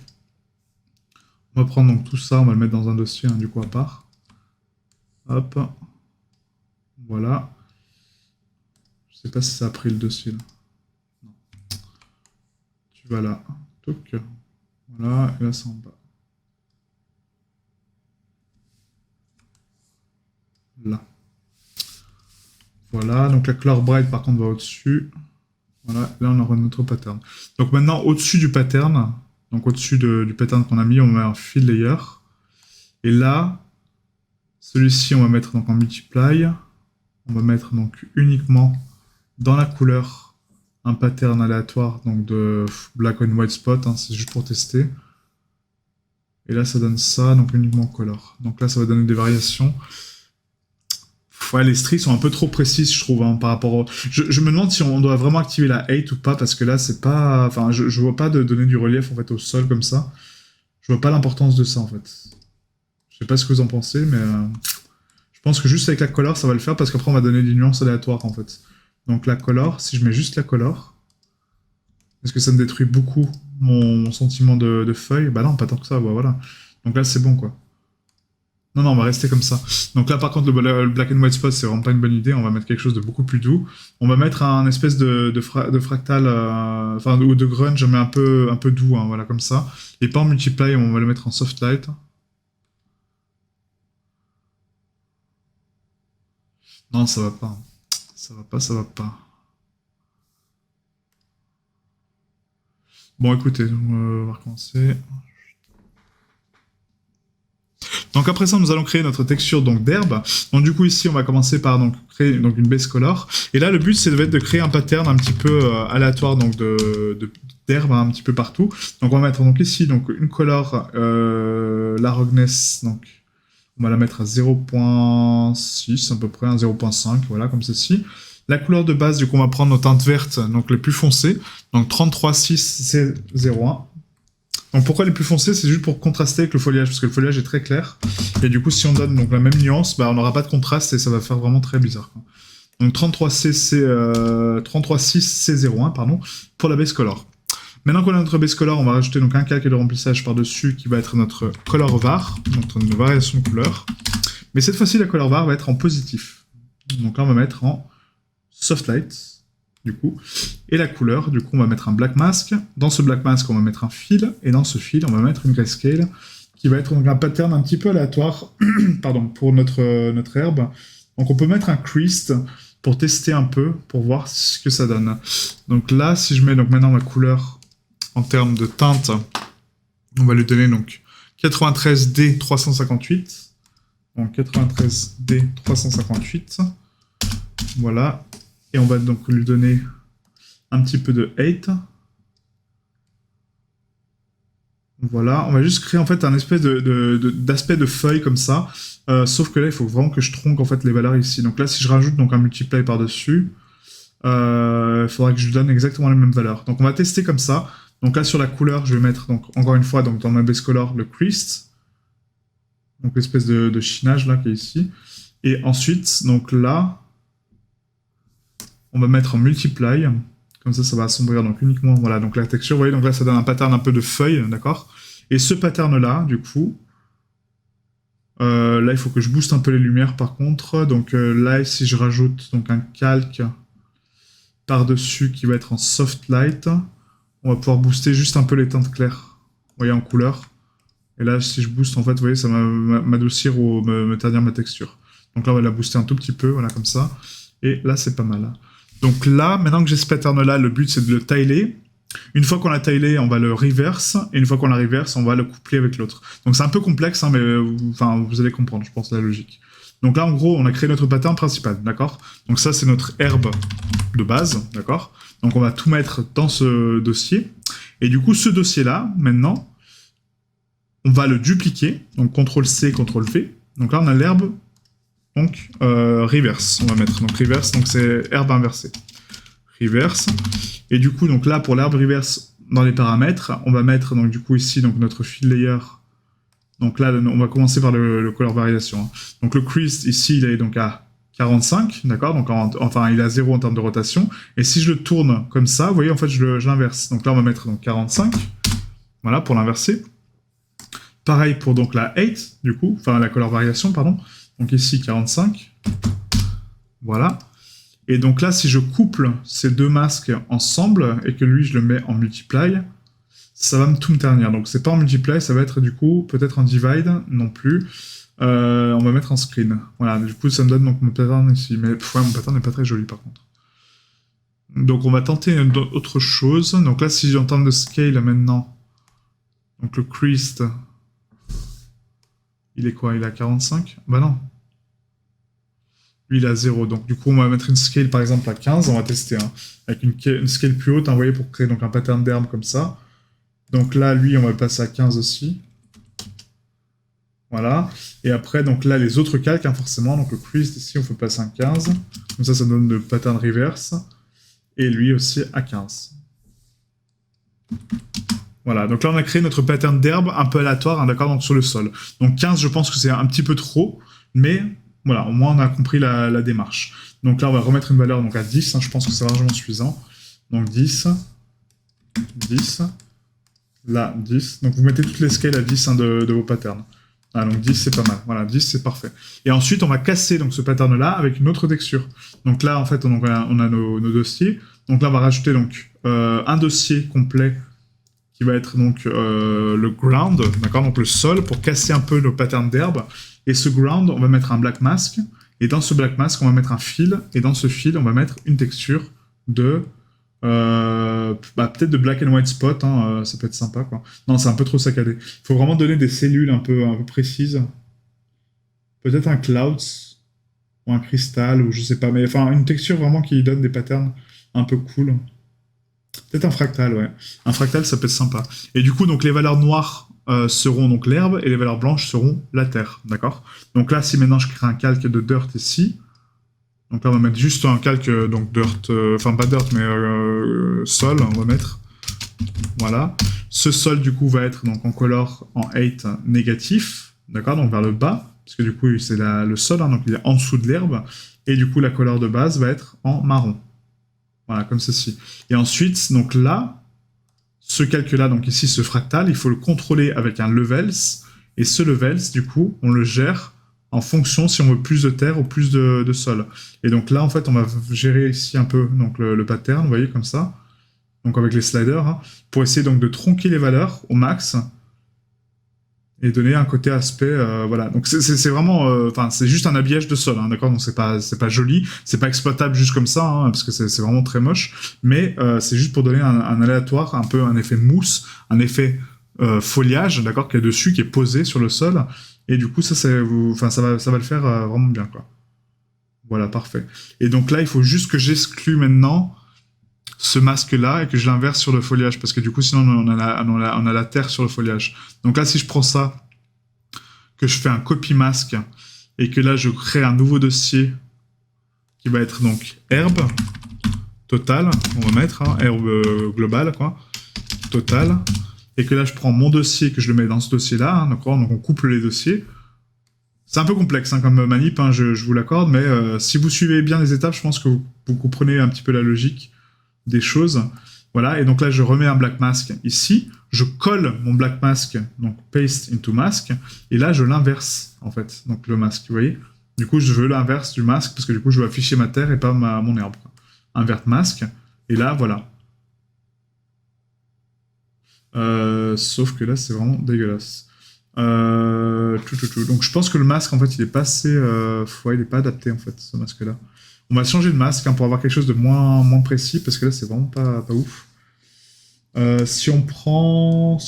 On va prendre donc tout ça, on va le mettre dans un dossier, hein, du coup, à part. Hop. Voilà. Je sais pas si ça a pris le dossier, là. Tu vas là. Toc. Voilà, et là, c'est en bas. Là. Voilà, donc la color bright par contre va au-dessus. Voilà, là on aura notre pattern. Donc maintenant au-dessus du pattern, donc au-dessus du pattern qu'on a mis, on met un fill layer. Et là, celui-ci on va mettre donc en multiply. On va mettre donc uniquement dans la couleur un pattern aléatoire donc de black and white spot, hein, c'est juste pour tester. Et là ça donne ça, donc uniquement color. Donc là ça va donner des variations. Ouais, les stries sont un peu trop précises, je trouve, hein, par rapport au... Je me demande si on doit vraiment activer la 8 ou pas, parce que là, c'est pas... Enfin, je vois pas de donner du relief, en fait, au sol, comme ça. Je vois pas l'importance de ça, en fait. Je sais pas ce que vous en pensez, mais... je pense que juste avec la color, ça va le faire, parce qu'après, on va donner des nuances aléatoires, en fait. Donc la color, si je mets juste la color... Est-ce que ça me détruit beaucoup mon sentiment de feuille? Bah non, pas tant que ça, bah voilà. Donc là, c'est bon, quoi. Non, non, on va rester comme ça. Donc là, par contre, le black and white spot, c'est vraiment pas une bonne idée. On va mettre quelque chose de beaucoup plus doux. On va mettre un espèce de fractal, enfin, ou de grunge, mais un peu doux, hein, voilà, comme ça. Et pas en multiply, on va le mettre en soft light. Non, ça va pas. Ça va pas, ça va pas. Bon, écoutez, on va recommencer. Donc après ça, nous allons créer notre texture donc d'herbe. Donc du coup ici, on va commencer par donc créer donc une base color. Et là, le but c'est de créer un pattern un petit peu aléatoire donc d'herbe un petit peu partout. Donc on va mettre donc ici donc une color la roughness donc on va la mettre à 0.6 à peu près, 0.5 voilà comme ceci. La couleur de base, du coup, on va prendre nos teintes vertes, donc les plus foncées. Donc 33.6 c'est 0.1. Donc pourquoi les plus foncés? C'est juste pour contraster avec le foliage, parce que le foliage est très clair. Et du coup, si on donne donc la même nuance, bah, on n'aura pas de contraste et ça va faire vraiment très bizarre. Quoi. Donc 33.6 C01, pardon, pour la base color. Maintenant qu'on a notre base color, on va rajouter donc un calque de remplissage par-dessus qui va être notre color var, notre variation de couleur. Mais cette fois-ci, la color var va être en positif. Donc là, on va mettre en soft light. Du coup, et la couleur, du coup, on va mettre un black mask. Dans ce black mask, on va mettre un fil, et dans ce fil, on va mettre une grayscale, qui va être donc un pattern un petit peu aléatoire, pardon, pour notre herbe. Donc on peut mettre un creased pour tester un peu, pour voir ce que ça donne. Donc là, si je mets donc maintenant ma couleur en termes de teinte, on va lui donner donc 93D358. Donc 93D358. Voilà. Et on va donc lui donner un petit peu de height. Voilà, on va juste créer en fait un espèce d'aspect de feuille comme ça. Sauf que là, il faut vraiment que je tronque en fait les valeurs ici. Donc là, si je rajoute donc un multiply par-dessus, il faudra que je lui donne exactement les mêmes valeurs. Donc on va tester comme ça. Donc là, sur la couleur, je vais mettre donc encore une fois donc dans ma base color le creased. Donc l'espèce de chinage là qui est ici. Et ensuite, donc là, on va mettre en multiply. Comme ça va assombrir donc uniquement, voilà, donc la texture, vous voyez, donc là ça donne un pattern un peu de feuille, d'accord. Et ce pattern-là, du coup, là il faut que je booste un peu les lumières par contre, donc là si je rajoute donc un calque par-dessus qui va être en soft light, on va pouvoir booster juste un peu les teintes claires, vous voyez, en couleur. Et là si je booste, en fait, vous voyez, ça va m'adoucir ou me ternir ma texture. Donc là on va la booster un tout petit peu, voilà, comme ça. Et là c'est pas mal. Donc là, maintenant que j'ai ce pattern-là, le but c'est de le tiler. Une fois qu'on l'a tilé, on va le reverse. Et une fois qu'on l'a reverse, on va le coupler avec l'autre. Donc c'est un peu complexe, hein, mais enfin, vous allez comprendre, je pense, la logique. Donc là, en gros, on a créé notre pattern principal, d'accord? Donc ça, c'est notre herbe de base, d'accord? Donc on va tout mettre dans ce dossier. Et du coup, ce dossier-là, maintenant, on va le dupliquer. Donc CTRL-C, CTRL-V. Donc là, on a l'herbe. Donc, reverse, on va mettre. Donc, reverse, donc c'est herbe inversée. Reverse. Et du coup, donc là, pour l'herbe reverse, dans les paramètres, on va mettre, donc du coup, ici, donc notre fill layer. Donc là, on va commencer par le color variation. Hein. Donc, le crease, ici, il est donc à 45, d'accord? Donc, enfin, il est à 0 en termes de rotation. Et si je le tourne comme ça, vous voyez, en fait, je l'inverse. Donc là, on va mettre donc 45. Voilà, pour l'inverser. Pareil pour donc la height, du coup, enfin, la color variation, pardon. Donc ici, 45. Voilà. Et donc là, si je couple ces deux masques ensemble et que lui, je le mets en multiply, ça va tout me ternir. Donc c'est pas en multiply, ça va être du coup peut-être en divide, non plus. On va mettre en screen. Voilà, du coup, ça me donne donc mon pattern ici. Mais ouais, mon pattern n'est pas très joli par contre. Donc on va tenter autre chose. Donc là, si j'entends de scale maintenant, donc le creased, il est quoi? Il est à 45? Bah non. Lui, il est à 0. Donc, du coup, on va mettre une scale, par exemple, à 15. On va tester, hein, avec une scale plus haute, hein, vous voyez, pour créer donc, un pattern d'herbe comme ça. Donc là, lui, on va le passer à 15 aussi. Voilà. Et après, donc là, les autres calques, hein, forcément. Donc, le crease, ici, on peut passer à 15. Comme ça donne le pattern reverse. Et lui aussi à 15. Voilà, donc là on a créé notre pattern d'herbe un peu aléatoire, hein, d'accord, donc sur le sol. Donc 15, je pense que c'est un petit peu trop, mais voilà, au moins on a compris la démarche. Donc là on va remettre une valeur donc à 10, hein, je pense que c'est largement suffisant. Donc 10, 10, là 10. Donc vous mettez toutes les scales à 10 hein, de vos patterns. Ah, donc 10 c'est pas mal, voilà, 10 c'est parfait. Et ensuite on va casser donc, ce pattern là avec une autre texture. Donc là en fait on a nos dossiers. Donc là on va rajouter donc, un dossier complet qui va être donc le ground, d'accord, donc le sol, pour casser un peu nos patterns d'herbe. Et ce ground, on va mettre un black mask, et dans ce black mask, on va mettre un fill, et dans ce fill, on va mettre une texture de... peut-être de black and white spot, hein, ça peut être sympa, quoi. Non, c'est un peu trop saccadé. Il faut vraiment donner des cellules un peu précises. Peut-être un clouds, ou un cristal, ou je sais pas, mais enfin, une texture vraiment qui donne des patterns un peu cool. Peut-être un fractal, ouais. Un fractal, ça peut être sympa. Et du coup, donc les valeurs noires seront donc l'herbe et les valeurs blanches seront la terre, d'accord? Donc là, si maintenant je crée un calque de dirt ici, donc là on va mettre juste un calque donc dirt, enfin pas dirt mais sol, on va mettre. Voilà. Ce sol du coup va être donc en color en 8 négatif, d'accord? Donc vers le bas, parce que du coup c'est le sol, hein, donc il est en dessous de l'herbe. Et du coup la couleur de base va être en marron. Voilà, comme ceci. Et ensuite, donc là, ce calque-là, donc ici, ce fractal, il faut le contrôler avec un levels. Et ce levels, du coup, on le gère en fonction si on veut plus de terre ou plus de sol. Et donc là, en fait, on va gérer ici un peu donc le pattern, vous voyez, comme ça. Donc avec les sliders, hein, pour essayer donc de tronquer les valeurs au max. Et donner un côté aspect, voilà. Donc c'est vraiment, enfin c'est juste un habillage de sol, hein, d'accord. Donc c'est pas joli, c'est pas exploitable juste comme ça, hein, parce que c'est vraiment très moche. Mais c'est juste pour donner un aléatoire, un peu un effet mousse, un effet foliage, d'accord, qui est dessus, qui est posé sur le sol. Et du coup, ça va le faire vraiment bien, quoi. Voilà, parfait. Et donc là, il faut juste que j'exclue maintenant ce masque-là et que je l'inverse sur le foliage, parce que du coup, sinon, on a la terre sur le foliage. Donc là, si je prends ça, que je fais un copy masque, et que là, je crée un nouveau dossier qui va être donc herbe totale, on va mettre, hein, herbe globale, quoi, totale, et que là, je prends mon dossier, que je le mets dans ce dossier-là, hein, d'accord, donc on couple les dossiers. C'est un peu complexe hein, comme manip, hein, je vous l'accorde, mais si vous suivez bien les étapes, je pense que vous comprenez un petit peu la logique des choses. Voilà, et donc là, je remets un black mask ici, je colle mon black mask, donc paste into mask, et là, je l'inverse, en fait, donc le masque, vous voyez. Du coup, je veux l'inverse du masque, parce que du coup, je veux afficher ma terre et pas mon herbe. Quoi. Invert masque, et là, voilà. Sauf que là, c'est vraiment dégueulasse. Donc je pense que le masque, en fait, il est pas assez... ouais, il est pas adapté, en fait, ce masque-là. On va changer de masque hein, pour avoir quelque chose de moins précis, parce que là, c'est vraiment pas ouf. Si on prend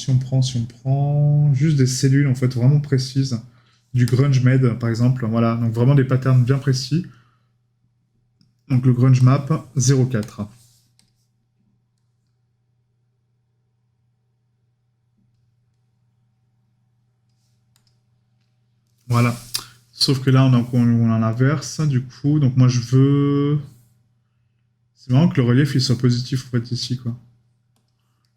juste des cellules, en fait, vraiment précises, du grunge med, par exemple, voilà, donc vraiment des patterns bien précis. Donc le grunge map 04. Voilà. Sauf que là, on a l'inverse, du coup. Donc moi, je veux... C'est marrant que le relief, il soit positif, en fait, ici, quoi.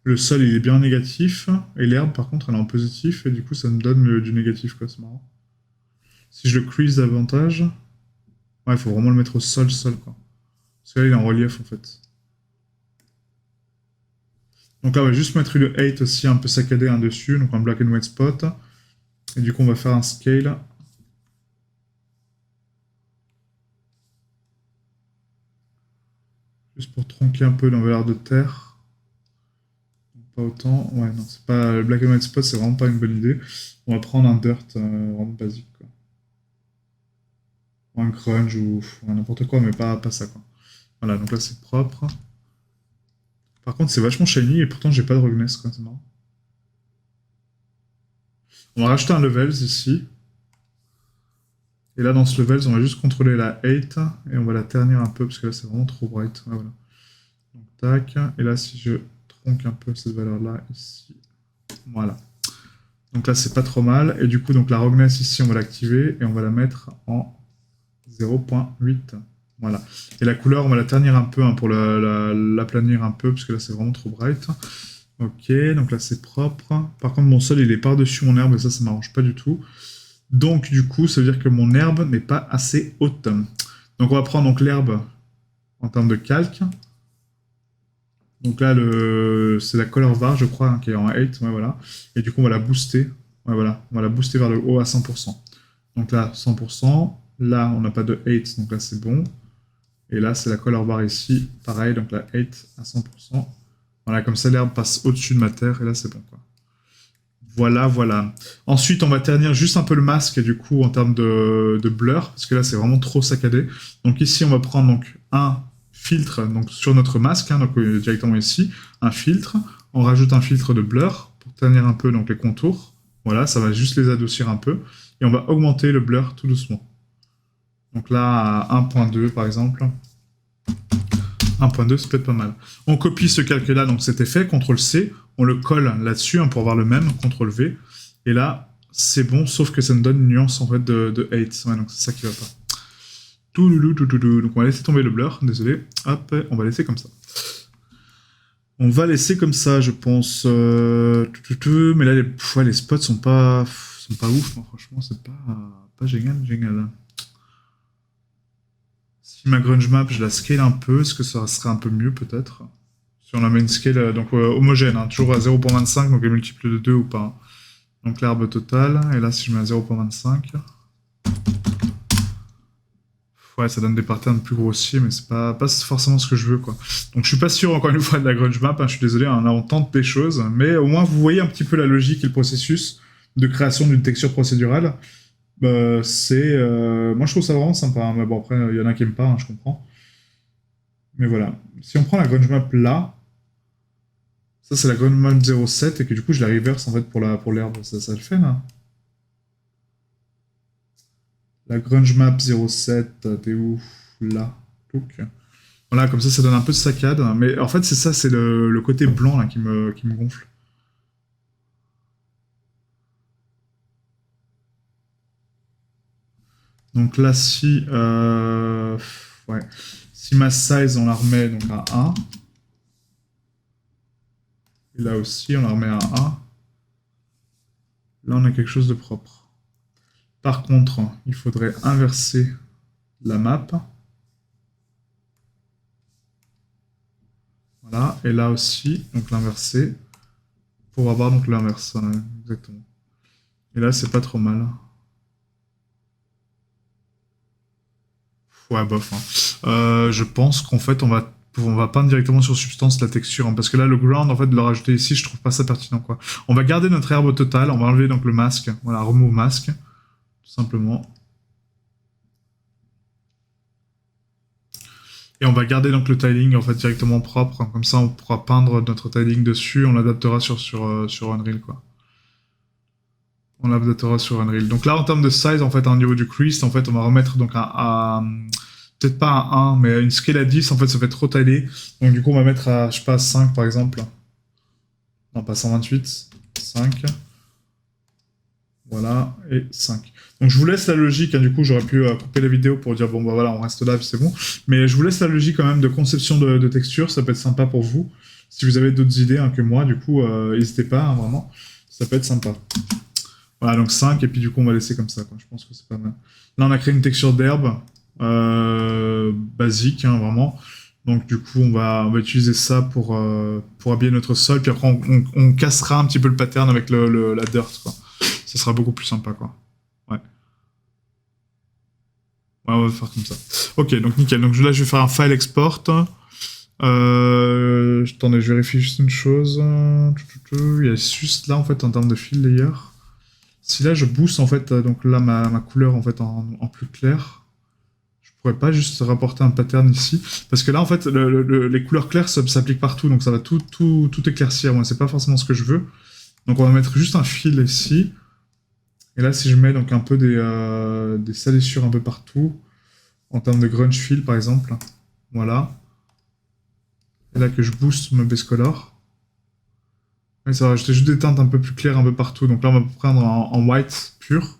Le sol, il est bien négatif. Et l'herbe, par contre, elle est en positif. Et du coup, ça me donne du négatif, quoi. C'est marrant. Si je le crease davantage... Ouais, il faut vraiment le mettre au sol, quoi. Parce que là, il est en relief, en fait. Donc là, on va juste mettre le 8 aussi, un peu saccadé, un dessus. Donc un black and white spot. Et du coup, on va faire un scale... Juste pour tronquer un peu l'envers de terre. Pas autant. Ouais, non, c'est pas. Le black and white spot, c'est vraiment pas une bonne idée. On va prendre un dirt vraiment basique, quoi. Ou un grunge ou n'importe quoi, mais pas ça, quoi. Voilà, donc là, c'est propre. Par contre, c'est vachement shiny et pourtant, j'ai pas de roughness, quoi. C'est marrant. On va rajouter un levels ici. Et là, dans ce levels, on va juste contrôler la 8 et on va la ternir un peu parce que là, c'est vraiment trop bright. Ouais, voilà. Donc, tac. Et là, si je tronque un peu cette valeur-là ici. Voilà. Donc là, c'est pas trop mal. Et du coup, donc la roughness ici, on va l'activer et on va la mettre en 0.8. Voilà. Et la couleur, on va la ternir un peu hein, pour l'aplanir un peu parce que là, c'est vraiment trop bright. Ok, donc là, c'est propre. Par contre, mon sol, il est par-dessus mon herbe et ça m'arrange pas du tout. Donc, du coup, ça veut dire que mon herbe n'est pas assez haute. Donc, on va prendre donc l'herbe en termes de calque. Donc là, c'est la color var, je crois, hein, qui est en 8. Ouais, voilà. Et du coup, on va la booster. Ouais, voilà. On va la booster vers le haut à 100%. Donc là, 100%. Là, on n'a pas de 8, donc là, c'est bon. Et là, c'est la color bar ici. Pareil, donc la 8 à 100%. Voilà, comme ça, l'herbe passe au-dessus de ma terre. Et là, c'est bon, quoi. Voilà, voilà. Ensuite, on va ternir juste un peu le masque, du coup, en termes de blur. Parce que là, c'est vraiment trop saccadé. Donc ici, on va prendre donc un filtre donc, sur notre masque, hein, donc directement ici, un filtre. On rajoute un filtre de blur pour ternir un peu donc, les contours. Voilà, ça va juste les adoucir un peu. Et on va augmenter le blur tout doucement. Donc là, à 1.2 par exemple. 1.2, c'est peut-être pas mal. On copie ce calque-là, donc cet effet, CTRL-C, on le colle là-dessus hein, pour avoir le même, CTRL-V. Et là, c'est bon, sauf que ça me donne une nuance en fait de 8. Ouais, donc c'est ça qui va pas. Donc on va laisser tomber le blur, désolé. Hop, on va laisser comme ça. On va laisser comme ça, je pense. Mais là, les spots sont pas ouf. Moi, franchement, c'est pas génial. Si ma grunge map, je la scale un peu, est-ce que ça serait un peu mieux peut-être? Si on la met une scale donc homogène, hein, toujours à 0.25, donc les multiples de 2 ou pas. Donc l'herbe totale, et là si je mets à 0.25, ouais, ça donne des patterns plus grossiers, mais c'est pas forcément ce que je veux, quoi. Donc je suis pas sûr, encore une fois, de la grunge map, hein, je suis désolé, hein, on tente des choses, mais au moins vous voyez un petit peu la logique et le processus de création d'une texture procédurale. Moi je trouve ça vraiment sympa, hein, mais bon après il y en a qui aiment pas, hein, je comprends. Mais voilà, si on prend la grunge map là, Ça, c'est la grunge map 07 et que du coup, je la reverse en fait pour l'herbe. Ça le fait là. La grunge map 07, t'es où? Là. Touc. Voilà, comme ça donne un peu de saccade. Mais en fait, c'est ça, c'est le côté blanc là qui me gonfle. Donc là, si, ouais. Si ma size, on la remet donc à 1. Et là aussi, on la remet à 1. Là, on a quelque chose de propre. Par contre, il faudrait inverser la map. Voilà, et là aussi, donc l'inverser, pour avoir donc l'inverse, voilà, exactement. Et là, c'est pas trop mal. Ouais, bof. Hein. Je pense qu'en fait, on va peindre directement sur substance la texture, hein, parce que là, le ground, en fait, de le rajouter ici, je trouve pas ça pertinent, quoi. On va garder notre herbe au total, on va enlever donc le masque, voilà, remove masque, tout simplement. Et on va garder donc le tiling en fait directement propre, comme ça on pourra peindre notre tiling dessus, on l'adaptera sur Unreal quoi. On l'adaptera sur Unreal. Donc là en termes de size en fait au niveau du crease, en fait on va remettre donc peut-être pas un 1, mais une scale à 10 en fait ça fait trop taillé. Donc du coup on va mettre à je sais pas 5 par exemple. Non pas 128, 5. Voilà, et 5. Donc je vous laisse la logique, hein, du coup j'aurais pu couper la vidéo pour dire bon bah voilà on reste là c'est bon. Mais je vous laisse la logique quand même de conception de texture, ça peut être sympa pour vous. Si vous avez d'autres idées hein, que moi, du coup n'hésitez pas, hein, vraiment, ça peut être sympa. Voilà donc 5 et puis du coup on va laisser comme ça, quoi. Je pense que c'est pas mal. Là on a créé une texture d'herbe basique, hein, vraiment. Donc du coup on va utiliser ça pour habiller notre sol, puis après on cassera un petit peu le pattern avec la dirt, quoi. Ça sera beaucoup plus sympa, quoi. Ouais. Ouais, on va faire comme ça. Ok, donc nickel. Donc là, je vais faire un file export. Attendez, je vérifie juste une chose. Il y a juste là, en fait, en termes de fill layer. Si là, je booste, en fait, donc là, ma couleur, en fait, en plus clair, je pourrais pas juste rapporter un pattern ici. Parce que là, en fait, les couleurs claires s'appliquent partout, donc ça va tout éclaircir. Moi, c'est pas forcément ce que je veux. Donc on va mettre juste un fil ici. Et là, si je mets donc un peu des salissures un peu partout, en termes de grunge fill par exemple, voilà. Et là que je booste mon base color. Et ça va rajouter juste des teintes un peu plus claires un peu partout. Donc là, on va prendre en white pur.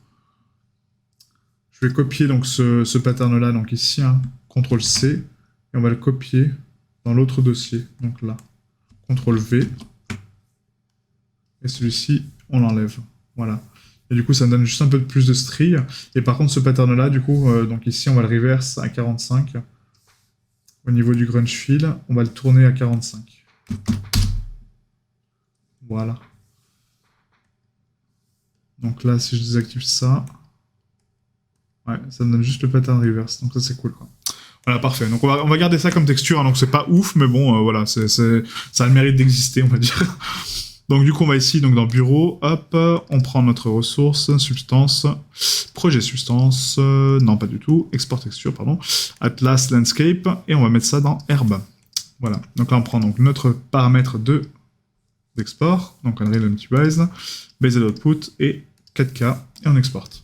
Je vais copier donc ce pattern-là, donc ici, hein, CTRL C, et on va le copier dans l'autre dossier, donc là. CTRL V, et celui-ci, on l'enlève. Voilà. Et du coup, ça me donne juste un peu plus de strie. Et par contre, ce pattern-là, du coup, donc ici, on va le reverse à 45. Au niveau du grunge fill, on va le tourner à 45. Voilà. Donc là, si je désactive ça, ouais, ça me donne juste le pattern reverse. Donc ça, c'est cool, quoi. Voilà, parfait. Donc on va garder ça comme texture. Hein, donc c'est pas ouf, mais bon, voilà, ça a le mérite d'exister, on va dire. Donc du coup, on va ici, donc dans Bureau, hop, on prend notre ressource, Substance, Projet Substance, non pas du tout, Export Texture, pardon, Atlas Landscape, et on va mettre ça dans Herbe. Voilà. Donc là, on prend donc notre paramètre d'export, donc Unreal Optimize, Based Output et 4K, et on exporte.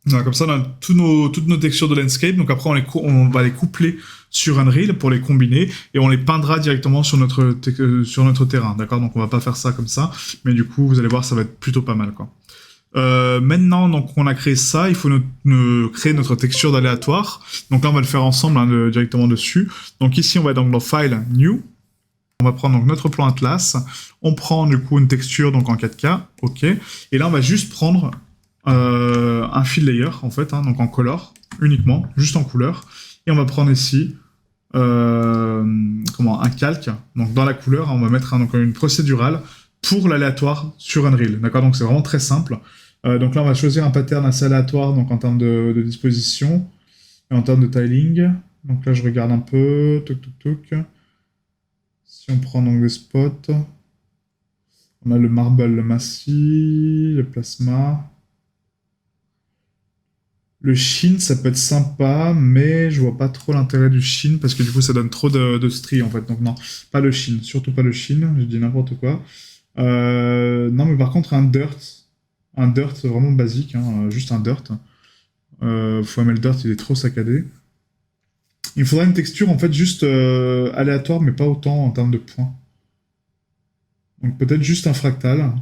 Voilà, comme ça, on a toutes nos textures de landscape. Donc après, on va les coupler sur Unreal pour les combiner et on les peindra directement sur notre terrain. D'accord. Donc on va pas faire ça comme ça, mais du coup, vous allez voir, ça va être plutôt pas mal, quoi. Maintenant, donc on a créé ça, il faut créer notre texture d'aléatoire. Donc là, on va le faire ensemble, hein, directement dessus. Donc ici, on va donc dans File, New. On va prendre donc notre plan Atlas. On prend du coup une texture donc en 4K, ok. Et là, on va juste prendre un fill layer en fait, hein, donc en color uniquement, juste en couleur. Et on va prendre ici un calque. Donc dans la couleur, on va mettre donc une procédurale pour l'aléatoire sur Unreal. D'accord, donc c'est vraiment très simple. Donc là, on va choisir un pattern assez aléatoire donc en termes de disposition et en termes de tiling. Donc là, je regarde un peu. Si on prend donc des spots, on a le marble, le massif, le plasma. Le sheen, ça peut être sympa, mais je vois pas trop l'intérêt du sheen, parce que du coup, ça donne trop de stries, en fait. Donc non, pas le sheen, surtout pas le sheen, je dis n'importe quoi. Non, mais par contre, un dirt vraiment basique, hein, juste un dirt. Faut aimer le dirt, il est trop saccadé. Il faudrait une texture, en fait, juste aléatoire, mais pas autant en termes de points. Donc peut-être juste un fractal.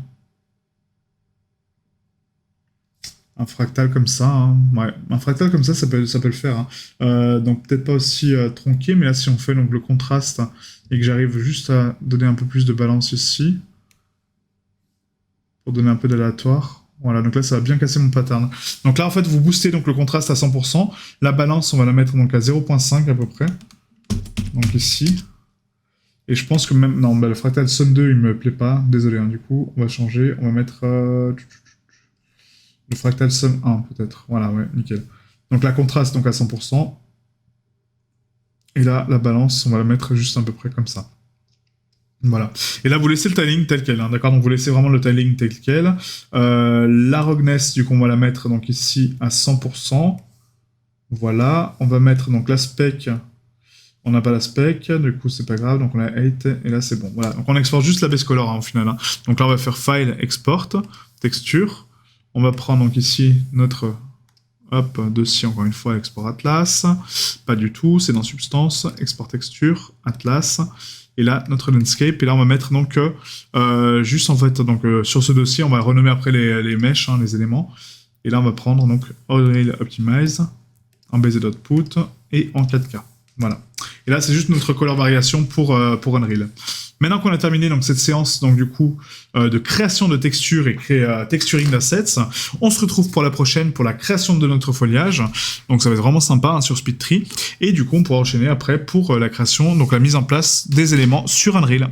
Un fractal comme ça, hein. Ouais, un fractal comme ça peut le faire, hein. Donc peut-être pas aussi tronqué, mais là si on fait donc le contraste et que j'arrive juste à donner un peu plus de balance ici, pour donner un peu d'aléatoire. Voilà, donc là ça va bien casser mon pattern. Donc là en fait vous boostez donc le contraste à 100%, la balance on va la mettre donc à 0.5 à peu près, donc ici. Et je pense que même, non, bah, le fractal Sun 2 il me plaît pas, désolé, hein, du coup on va changer, on va mettre... le fractal sum 1 peut-être. Voilà, ouais, nickel. Donc la contraste donc à 100%. Et là, la balance, on va la mettre juste à peu près comme ça. Voilà. Et là, vous laissez le tiling tel quel, hein, d'accord? Donc vous laissez vraiment le tiling tel quel. La roughness, du coup, on va la mettre donc ici à 100%. Voilà. On va mettre donc la spec. On n'a pas la spec, du coup c'est pas grave, donc on a 8, et là c'est bon. Voilà, donc on exporte juste la base color hein, au final. Hein. Donc là on va faire File, Export, Texture. On va prendre donc ici notre dossier, encore une fois, Export Atlas. Pas du tout, c'est dans Substance, Export Texture, Atlas. Et là, notre landscape. Et là, on va mettre donc juste en fait, donc sur ce dossier, on va renommer après les meshes, hein, les éléments. Et là, on va prendre donc Unreal Optimize, en Based Output et en 4K. Voilà. Et là, c'est juste notre color variation pour Unreal. Maintenant qu'on a terminé donc cette séance donc du coup de création de textures et texturing d'assets, on se retrouve pour la prochaine pour la création de notre foliage. Donc ça va être vraiment sympa hein, sur SpeedTree. Et du coup, on pourra enchaîner après pour la création, donc la mise en place des éléments sur Unreal.